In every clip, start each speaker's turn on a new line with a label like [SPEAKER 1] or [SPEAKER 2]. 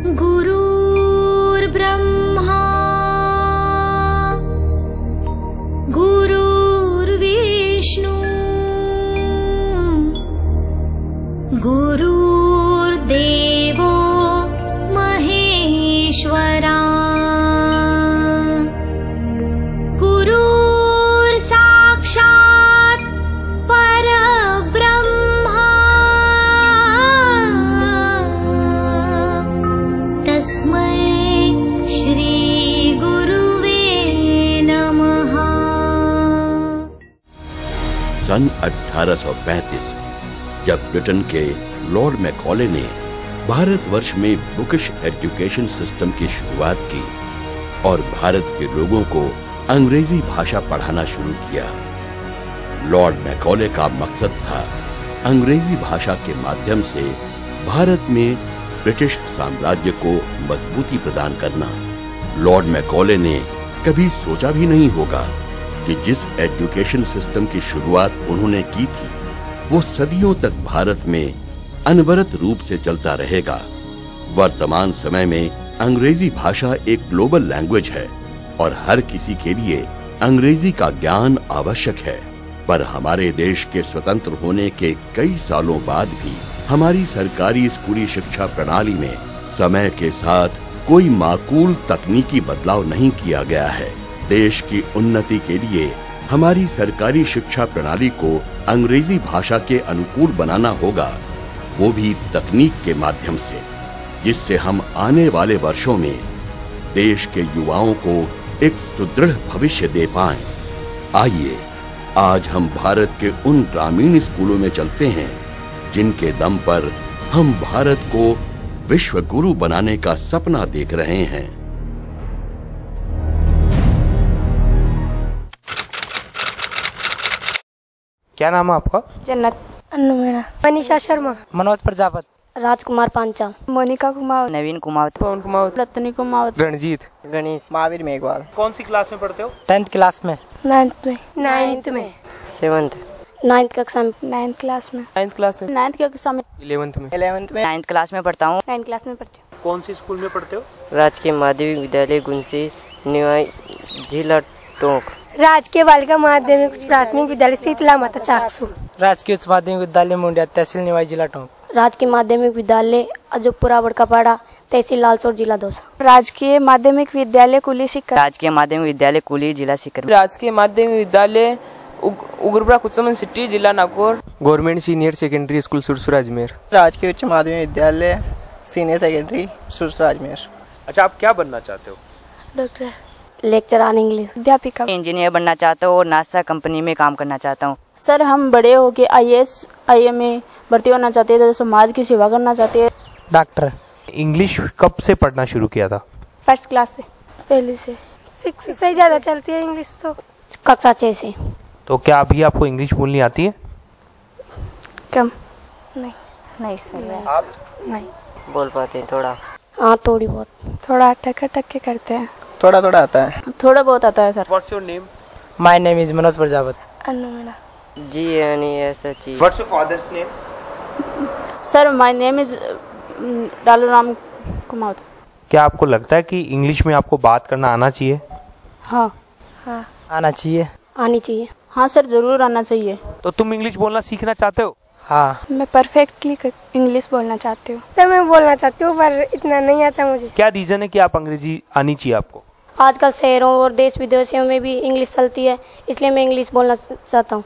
[SPEAKER 1] गुरुर्ब्रह्मा गुरुर्विष्णु गुरुर्देवो महेश्वरा गुरुर्साक्षात् परब्रह्मा तस्मै श्री गुरुवे नमः।
[SPEAKER 2] सन 1835 जब ब्रिटेन के लॉर्ड मैकॉले ने भारतवर्ष में बुकिश एजुकेशन सिस्टम की शुरुआत की और भारत के लोगों को अंग्रेजी भाषा पढ़ाना शुरू किया। लॉर्ड मैकॉले का मकसद था अंग्रेजी भाषा के माध्यम से भारत में ब्रिटिश साम्राज्य को मजबूती प्रदान करना। लॉर्ड मैकॉले ने कभी सोचा भी नहीं होगा कि जिस एजुकेशन सिस्टम की शुरुआत उन्होंने की थी वो सदियों तक भारत में अनवरत रूप से चलता रहेगा। वर्तमान समय में अंग्रेजी भाषा एक ग्लोबल लैंग्वेज है और हर किसी के लिए अंग्रेजी का ज्ञान आवश्यक है। पर हमारे देश के स्वतंत्र होने के कई सालों बाद भी हमारी सरकारी स्कूली शिक्षा प्रणाली में समय के साथ कोई माकूल तकनीकी बदलाव नहीं किया गया है। देश की उन्नति के लिए हमारी सरकारी शिक्षा प्रणाली को अंग्रेजी भाषा के अनुकूल बनाना होगा, वो भी तकनीक के माध्यम से, जिससे हम आने वाले वर्षों में देश के युवाओं को एक सुदृढ़ भविष्य दे पाएं। आइए आज हम भारत के उन ग्रामीण स्कूलों में चलते हैं जिनके दम पर हम भारत को विश्व गुरु बनाने का सपना देख रहे हैं।
[SPEAKER 3] क्या नाम है आपका?
[SPEAKER 4] जन्नत, अन्नू मीणा, मनीषा शर्मा,
[SPEAKER 3] मनोज प्रजापति,
[SPEAKER 4] राजकुमार पांचाल, मोनिका कुमार,
[SPEAKER 5] नवीन कुमार,
[SPEAKER 3] पवन कुमार,
[SPEAKER 4] रत्नी कुमार,
[SPEAKER 3] रणजीत,
[SPEAKER 5] गणेश,
[SPEAKER 6] महावीर मेघवाल।
[SPEAKER 3] कौन सी क्लास में पढ़ते हो?
[SPEAKER 5] 10th क्लास में,
[SPEAKER 4] 9th में,
[SPEAKER 5] 7th,
[SPEAKER 4] 9th कक्षा में, 9th क्लास में,
[SPEAKER 3] 9th क्लास में,
[SPEAKER 4] 9th कक्षा में,
[SPEAKER 3] 11th में,
[SPEAKER 5] 9th क्लास में पढ़ता हूँ।
[SPEAKER 4] 9th क्लास में पढ़ती हूँ।
[SPEAKER 3] कौन सी स्कूल में पढ़ते हो?
[SPEAKER 5] राजकीय माध्यमिक विद्यालय गुंसी, निवाई, जिला टोंक।
[SPEAKER 4] राजकीय बालिका माध्यमिक प्राथमिक विद्यालय शीतला माता चाकसू।
[SPEAKER 5] राजकीय उच्च माध्यमिक विद्यालय मुंडिया, तहसील निवाई, जिला टोंक।
[SPEAKER 4] राजकीय माध्यमिक विद्यालय अजोपुरा बड़कापाड़ा, तहसील लालसोट, जिला दौसा।
[SPEAKER 7] राजकीय माध्यमिक विद्यालय कुली सीकर।
[SPEAKER 5] राजकीय माध्यमिक विद्यालय कुली, जिला सीकर।
[SPEAKER 8] राजकीय माध्यमिक विद्यालय उगरपुरा कुचमन सिटी, जिला Nagaur.
[SPEAKER 3] Government senior secondary school Sursura, Ajmer.
[SPEAKER 6] राजकीय उच्च माध्यमिक विद्यालय सीनियर सेकेंडरी सुरसुरा, अजमेर।
[SPEAKER 3] अच्छा, आप क्या बनना चाहते हो?
[SPEAKER 4] डॉक्टर, लेक्चर ऑन इंग्लिश,
[SPEAKER 7] अध्यापिका,
[SPEAKER 5] इंजीनियर बनना चाहता हूँ और नासा कंपनी में काम करना चाहता हूँ।
[SPEAKER 4] सर हम बड़े होके IAS IM में भर्ती होना चाहते हैं, समाज की सेवा करना चाहते हैं।
[SPEAKER 5] डॉक्टर।
[SPEAKER 3] इंग्लिश कब से पढ़ना शुरू किया था?
[SPEAKER 4] 1st क्लास से।
[SPEAKER 7] पहले से 6 से ज्यादा चलती है इंग्लिश तो।
[SPEAKER 4] कक्षा 6 से।
[SPEAKER 3] तो क्या अभी आपको इंग्लिश बोलनी आती है?
[SPEAKER 7] कम। नहीं
[SPEAKER 4] सर
[SPEAKER 3] आप
[SPEAKER 7] नहीं
[SPEAKER 5] बोल पाते हैं थोड़ा?
[SPEAKER 4] हाँ थोड़ी बहुत,
[SPEAKER 7] थोड़ा अटक के करते हैं।
[SPEAKER 6] थोड़ा थोड़ा आता है।
[SPEAKER 4] थोड़ा बहुत आता है sir.
[SPEAKER 3] What's your name?
[SPEAKER 5] My name is Manoj Prajapati.
[SPEAKER 7] Annu Meena.
[SPEAKER 5] GNESH।
[SPEAKER 3] What's your father's name?
[SPEAKER 4] Sir my name is डालू राम कुमार।
[SPEAKER 3] क्या आपको लगता है कि इंग्लिश में आपको बात करना आना चाहिए?
[SPEAKER 4] हाँ
[SPEAKER 5] आना चाहिए।
[SPEAKER 4] आनी चाहिए। हाँ सर जरूर आना चाहिए।
[SPEAKER 3] तो तुम इंग्लिश बोलना सीखना चाहते हो?
[SPEAKER 5] हाँ।
[SPEAKER 7] मैं परफेक्टली इंग्लिश बोलना चाहती हूँ। तो मैं बोलना चाहती हूँ पर इतना नहीं आता मुझे।
[SPEAKER 3] क्या रीजन है कि आप अंग्रेजी आनी चाहिए आपको?
[SPEAKER 4] आजकल शहरों और देश विदेशों में भी इंग्लिश चलती है, इसलिए मैं इंग्लिश बोलना चाहता हूँ।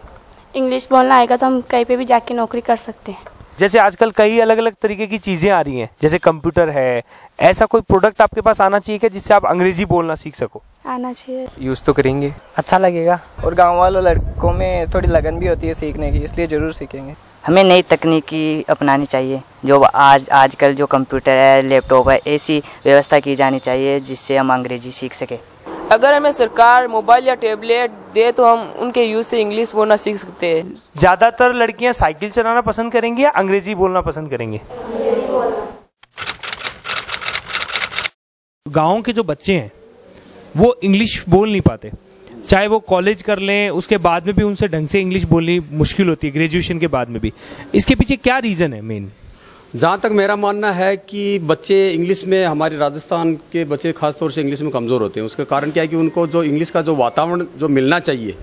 [SPEAKER 4] इंग्लिश बोलना आएगा तो हम कहीं पे भी जाके नौकरी कर सकते हैं।
[SPEAKER 3] जैसे आजकल कई अलग अलग तरीके की चीजें आ रही हैं, जैसे कंप्यूटर है, ऐसा कोई प्रोडक्ट आपके पास आना चाहिए क्या जिससे आप अंग्रेजी बोलना सीख सको?
[SPEAKER 7] आना चाहिए।
[SPEAKER 3] यूज तो करेंगे,
[SPEAKER 5] अच्छा लगेगा।
[SPEAKER 6] और गांव वालों लड़कों में थोड़ी लगन भी होती है सीखने की, इसलिए जरूर सीखेंगे।
[SPEAKER 5] हमें नई तकनीकी अपनानी चाहिए। जो आजकल जो कंप्यूटर है, लैपटॉप है, ऐसी व्यवस्था की जानी चाहिए जिससे हम अंग्रेजी सीख सके।
[SPEAKER 8] अगर हमें सरकार मोबाइल या टेबलेट दे तो हम उनके यूज से इंग्लिश बोलना सीख सकते हैं।
[SPEAKER 3] ज्यादातर लड़कियां साइकिल चलाना पसंद करेंगी या अंग्रेजी बोलना पसंद करेंगे? गाँव के जो बच्चे हैं वो इंग्लिश बोल नहीं पाते, चाहे वो कॉलेज कर लें उसके बाद में भी उनसे ढंग से इंग्लिश बोलनी मुश्किल होती है, ग्रेजुएशन के बाद में भी। इसके पीछे क्या रीजन है मेन?
[SPEAKER 9] जहाँ तक मेरा मानना है कि बच्चे इंग्लिश में, हमारे राजस्थान के बच्चे खासतौर से इंग्लिश में कमज़ोर होते हैं। उसका कारण क्या है कि उनको जो इंग्लिश का जो वातावरण जो मिलना चाहिए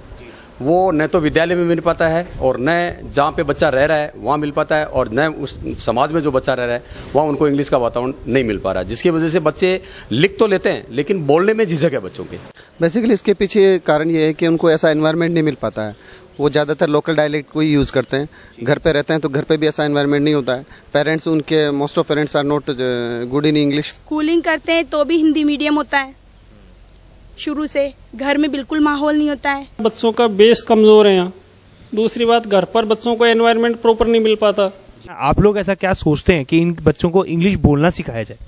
[SPEAKER 9] वो न तो विद्यालय में मिल पाता है, और न जहाँ पे बच्चा रह रहा है वहाँ मिल पाता है, और न उस समाज में जो बच्चा रह रहा है वहाँ उनको इंग्लिश का वातावरण नहीं मिल पा रहा है, जिसकी वजह से बच्चे लिख तो लेते हैं लेकिन बोलने में झिझक है बच्चों के।
[SPEAKER 10] बेसिकली इसके पीछे कारण ये है कि उनको ऐसा एनवायरनमेंट नहीं मिल पाता है। वो ज़्यादातर लोकल डायलेक्ट को ही यूज़ करते हैं। घर पे रहते हैं तो घर पे भी ऐसा एनवायरनमेंट नहीं होता है। पेरेंट्स उनके, most of parents are not good in English.
[SPEAKER 7] Schooling करते हैं तो भी हिंदी मीडियम होता है शुरू से, घर में बिल्कुल माहौल नहीं होता है।
[SPEAKER 11] बच्चों का बेस कमजोर है यहाँ। दूसरी बात, घर पर बच्चों को एनवायरनमेंट प्रॉपर नहीं मिल पाता।
[SPEAKER 3] आप लोग ऐसा क्या सोचते हैं कि इन बच्चों को इंग्लिश बोलना सिखाया जाए?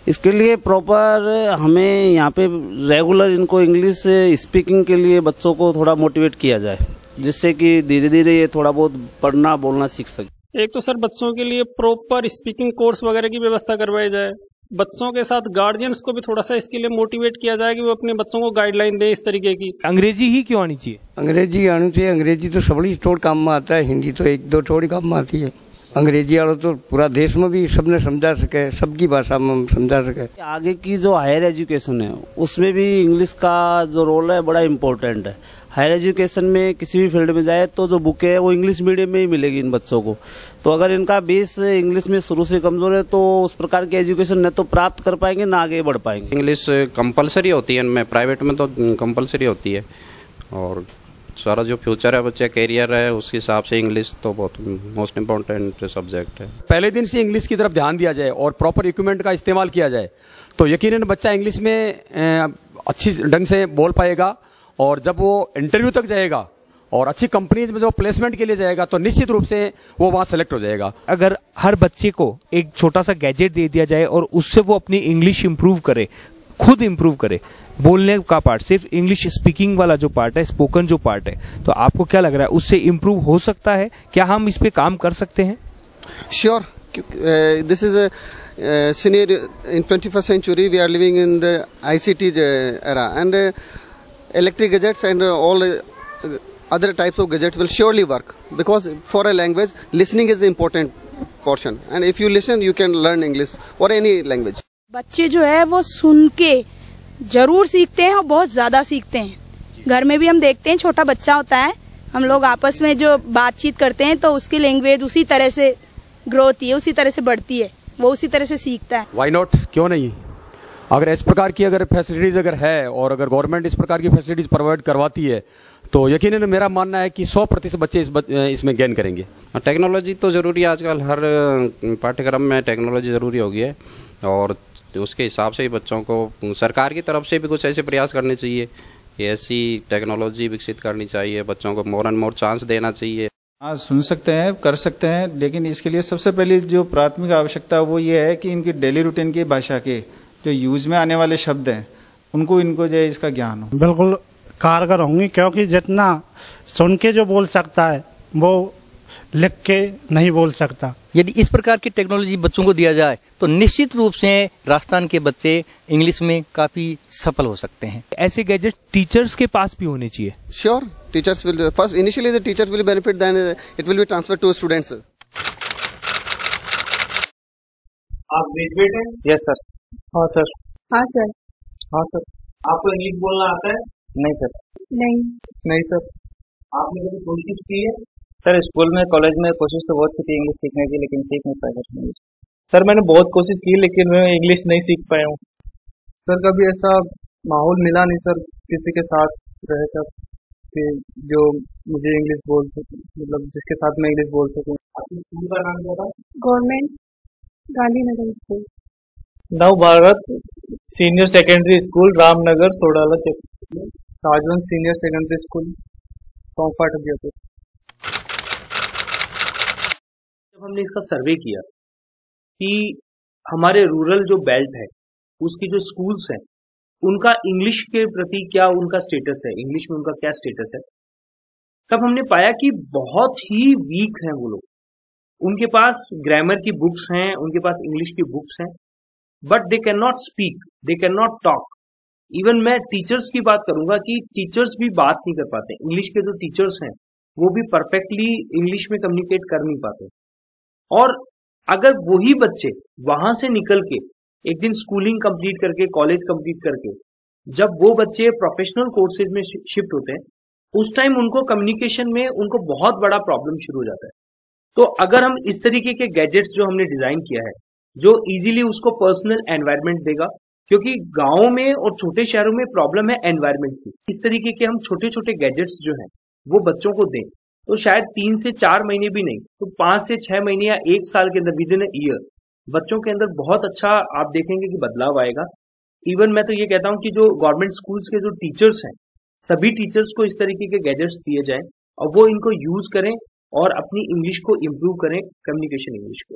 [SPEAKER 12] इसके लिए प्रॉपर हमें यहाँ पे रेगुलर इनको इंग्लिश स्पीकिंग के लिए बच्चों को थोड़ा मोटिवेट किया जाए, जिससे कि धीरे धीरे ये थोड़ा बहुत पढ़ना बोलना सीख सके।
[SPEAKER 11] एक तो सर बच्चों के लिए प्रॉपर स्पीकिंग कोर्स वगैरह की व्यवस्था करवाई जाए। बच्चों के साथ गार्जियंस को भी थोड़ा सा इसके लिए मोटिवेट किया जाए कि वो अपने बच्चों को गाइडलाइन दें इस तरीके की।
[SPEAKER 3] अंग्रेजी ही क्यों आनी चाहिए?
[SPEAKER 13] अंग्रेजी आनी चाहिए। अंग्रेजी तो सबड़ी थोड़ काम में आता है, हिंदी तो एक दो थोड़ी काम में आती है। अंग्रेजी वालों तो पूरा देश में भी सबने समझा सके, सबकी भाषा में समझा सके।
[SPEAKER 12] आगे की जो हायर एजुकेशन है उसमें भी इंग्लिश का जो रोल है बड़ा इम्पोर्टेंट है। हायर एजुकेशन में किसी भी फील्ड में जाए तो जो बुक है वो इंग्लिश मीडियम में ही मिलेगी इन बच्चों को। तो अगर इनका बेस इंग्लिश में शुरू से कमजोर है तो उस प्रकार की एजुकेशन न तो प्राप्त कर पाएंगे ना आगे बढ़ पाएंगे।
[SPEAKER 14] इंग्लिश कंपलसरी होती है इनमें, प्राइवेट में तो कंपलसरी होती है, और सारा जो फ्यूचर है बच्चे कैरियर है उसके हिसाब से इंग्लिश तो बहुत मोस्ट इम्पोर्टेंट सब्जेक्ट है।
[SPEAKER 9] पहले दिन से इंग्लिश की तरफ ध्यान दिया जाए और प्रॉपर इक्विपमेंट का इस्तेमाल किया जाए तो यकीनन बच्चा इंग्लिश में अच्छी ढंग से बोल पाएगा, और जब वो इंटरव्यू तक जाएगा और अच्छी कंपनीज में जो प्लेसमेंट के लिए जाएगा तो निश्चित रूप से वो वहां सेलेक्ट हो जाएगा।
[SPEAKER 3] अगर हर बच्चे को एक छोटा सा गैजेट दे दिया जाए और उससे वो अपनी इंग्लिश इंप्रूव करे, खुद इंप्रूव करे, बोलने का पार्ट, सिर्फ इंग्लिश स्पीकिंग वाला जो पार्ट है, स्पोकन जो पार्ट है, तो आपको क्या लग रहा है उससे इंप्रूव हो सकता है? क्या हम इस पे काम कर सकते हैं?
[SPEAKER 10] Sure, this is senior in 21st century. We are living in the ICT era, and electric gadgets and all other types of gadgets will surely work, because for a language listening is the important portion, and if you listen you can learn English or any language.
[SPEAKER 7] बच्चे जो है वो सुन के जरूर सीखते हैं और बहुत ज्यादा सीखते हैं। घर में भी हम देखते हैं, छोटा बच्चा होता है, हम लोग आपस में जो बातचीत करते हैं तो उसकी लैंग्वेज उसी तरह से ग्रो होती है, उसी तरह से बढ़ती है, वो उसी तरह से सीखता है।
[SPEAKER 9] व्हाई नॉट, क्यों नहीं? अगर इस प्रकार की अगर फैसिलिटीज अगर है और अगर गवर्नमेंट इस प्रकार की फैसिलिटीज प्रोवाइड करवाती है तो यकीनन मेरा मानना है कि 100% बच्चे इसमें गेन करेंगे।
[SPEAKER 14] टेक्नोलॉजी तो जरूरी है, आजकल हर पाठ्यक्रम में टेक्नोलॉजी जरूरी हो गई है, और उसके हिसाब से ही बच्चों को सरकार की तरफ से भी कुछ ऐसे प्रयास करने चाहिए कि ऐसी टेक्नोलॉजी विकसित करनी चाहिए, बच्चों को मोर एंड मोर चांस देना चाहिए।
[SPEAKER 15] हाँ, सुन सकते हैं, कर सकते हैं, लेकिन इसके लिए सबसे पहले जो प्राथमिक आवश्यकता है वो ये है कि इनकी डेली रूटीन की भाषा के जो यूज में आने वाले शब्द हैं इनको जो है इसका ज्ञान हो।
[SPEAKER 16] बिल्कुल कारगर होंगी, क्योंकि जितना सुन के जो बोल सकता है वो लिख के नहीं बोल सकता।
[SPEAKER 17] यदि इस प्रकार की टेक्नोलॉजी बच्चों को दिया जाए तो निश्चित रूप से राजस्थान के बच्चे इंग्लिश में काफी सफल हो सकते हैं।
[SPEAKER 3] ऐसे गैजेट टीचर्स के पास भी होने चाहिए।
[SPEAKER 10] Sure, teachers will first initially the teachers will benefit, then it will be transferred to students.
[SPEAKER 18] आप ग्रेजुएट हैं?
[SPEAKER 19] Yes sir.
[SPEAKER 18] हाँ सर।
[SPEAKER 7] हाँ सर।
[SPEAKER 18] हाँ सर। आपको इंग्लिश बोलना आता है?
[SPEAKER 19] नहीं सर।
[SPEAKER 7] नहीं।
[SPEAKER 18] नहीं सर। आपने कभी कोशिश की है?
[SPEAKER 19] सर स्कूल में, कॉलेज में कोशिश तो बहुत की थी इंग्लिश सीखने की, लेकिन सीख नहीं पाया।
[SPEAKER 18] सर मैंने बहुत कोशिश की लेकिन मैं इंग्लिश नहीं सीख पाया हूँ। सर कभी ऐसा माहौल मिला नहीं सर किसी के साथ रहकर कि जो मुझे इंग्लिश बोल सके, मतलब जिसके साथ मैं इंग्लिश बोल सकूँ। आपके स्कूल का नाम क्या था?
[SPEAKER 7] Government Gandhinagar school.
[SPEAKER 18] Nav Bharat senior secondary school, Ramnagar, Sodala चेक, Rajvansh senior secondary school, comfort Jaipur.
[SPEAKER 20] जब हमने इसका सर्वे किया कि हमारे रूरल जो बेल्ट है उसकी जो स्कूल्स हैं उनका इंग्लिश के प्रति क्या उनका स्टेटस है, इंग्लिश में उनका क्या स्टेटस है, तब हमने पाया कि बहुत ही वीक हैं वो लोग। उनके पास ग्रामर की बुक्स हैं, उनके पास इंग्लिश की बुक्स हैं, but they can not speak, they can not talk. Even मैं टीचर्स की बात करूंगा कि टीचर्स भी बात नहीं कर पाते। इंग्लिश के जो टीचर्स हैं वो भी परफेक्टली इंग्लिश में कम्युनिकेट कर नहीं पाते। और अगर वही बच्चे वहां से निकल के एक दिन स्कूलिंग कंप्लीट करके, कॉलेज कंप्लीट करके, जब वो बच्चे प्रोफेशनल कोर्सेज में शिफ्ट होते हैं, उस टाइम उनको कम्युनिकेशन में उनको बहुत बड़ा प्रॉब्लम शुरू हो जाता है। तो अगर हम इस तरीके के गैजेट्स जो हमने डिजाइन किया है, जो इजीली उसको पर्सनल एनवायरनमेंट देगा, क्योंकि गांवों में और छोटे शहरों में प्रॉब्लम है एनवायरनमेंट की, इस तरीके के हम छोटे छोटे गैजेट्स जो हैं वो बच्चों को दें, तो शायद 3 से 4 महीने भी नहीं तो 5 से 6 महीने या 1 साल के अंदर, विद इन अ ईयर, बच्चों के अंदर बहुत अच्छा आप देखेंगे कि बदलाव आएगा। इवन मैं तो ये कहता हूँ कि जो गवर्नमेंट स्कूल्स के जो टीचर्स हैं, सभी टीचर्स को इस तरीके के गैजेट्स दिए जाएं और वो इनको यूज करें और अपनी इंग्लिश को इम्प्रूव करें, कम्युनिकेशन इंग्लिश को।